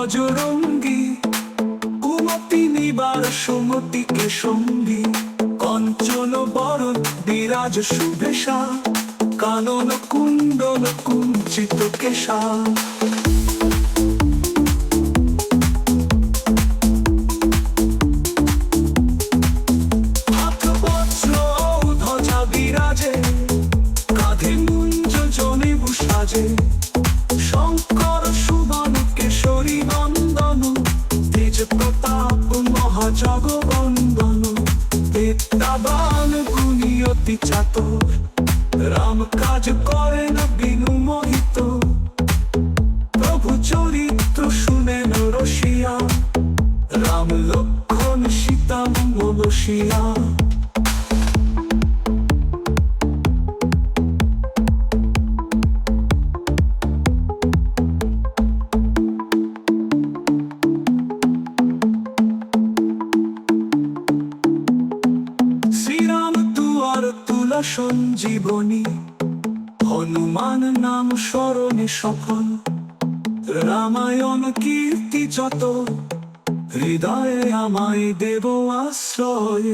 বজরঙ্গী, কুমতি নিবার সুমতিকে সঙ্গী। কঞ্চন বরণ বিরাজ শুভেশা, কানন কুণ্ডল কুঞ্চিত কেশা। হাত বজ্র ধ্বজা বিরাজে, কাঁধে মুঞ্জ জনেবু সাজে। শঙ্কর সুবন কেশরী নন্দন, তেজ প্রতাপ মহাজগবন্দন। বিদ্যাবান গুণী অতি চাতুর, রাম কাজ করেন বিনু মোহিত। প্রভু চরিত্র শুনেন রসিয়া, রাম লক্ষ্মণ সীতা মলসিয়া। শ্রীরাম দুয়ার তুলা সঞ্জীবনী, হনুমান নাম স্মরণে সফল। রামায়ণ কীর্তি যত, হৃদয়ে আমায় দেব আশ্রয়।